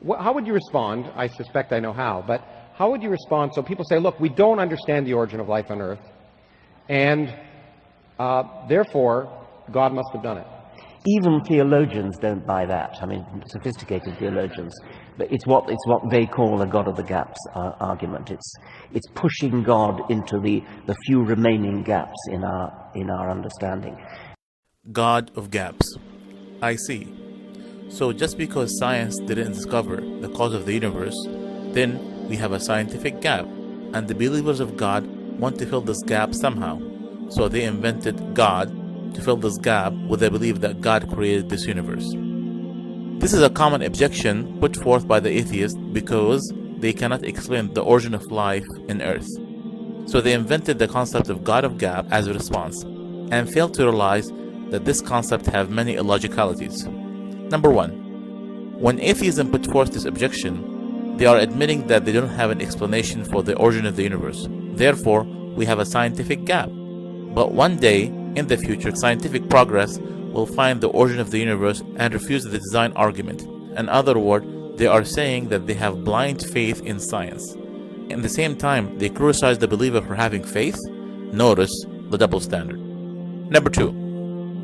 How would you respond? I suspect I know how, but how would you respond? So people say, look, we don't understand the origin of life on Earth, and therefore God must have done it. Even theologians don't buy that. I mean, sophisticated theologians. But it's what they call a God of the gaps argument. It's pushing God into the few remaining gaps in our understanding. God of gaps. I see. So just because science didn't discover the cause of the universe, then we have a scientific gap, and the believers of God want to fill this gap somehow. So they invented God to fill this gap with the belief that God created this universe. This is a common objection put forth by the atheists because they cannot explain the origin of life in Earth. So they invented the concept of God of gap as a response, and failed to realize that this concept have many illogicalities. Number one, when atheism put forth this objection, they are admitting that they don't have an explanation for the origin of the universe. Therefore, we have a scientific gap. But one day, in the future, scientific progress will find the origin of the universe and refuse the design argument. In other words, they are saying that they have blind faith in science. At the same time, they criticize the believer for having faith. Notice the double standard. Number two,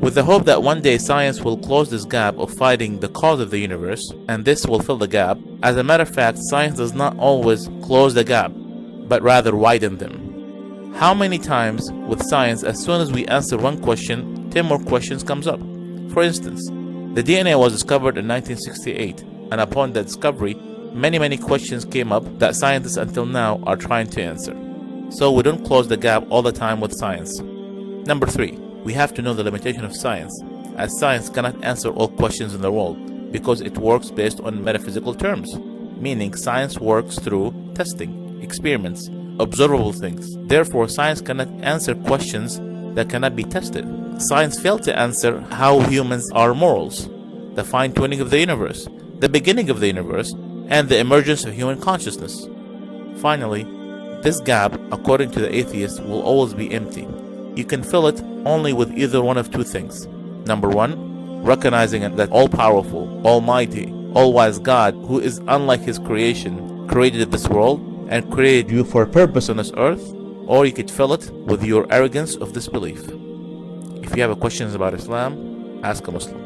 with the hope that one day science will close this gap of finding the cause of the universe, and this will fill the gap. As a matter of fact, science does not always close the gap, but rather widen them. How many times with science, as soon as we answer one question, 10 more questions comes up? For instance, the DNA was discovered in 1968, and upon that discovery, many questions came up that scientists until now are trying to answer. So we don't close the gap all the time with science. Number three, we have to know the limitation of science, as science cannot answer all questions in the world because it works based on metaphysical terms, meaning science works through testing, experiments, observable things. Therefore, science cannot answer questions that cannot be tested. Science failed to answer how humans are morals, the fine-tuning of the universe, the beginning of the universe, and the emergence of human consciousness. Finally, this gap, according to the atheist, will always be empty. You can fill it only with either one of two things. Number one, recognizing that all-powerful, almighty, all-wise God, who is unlike his creation, created this world and created you for a purpose on this earth, or you could fill it with your arrogance of disbelief. If you have questions about Islam, ask a Muslim.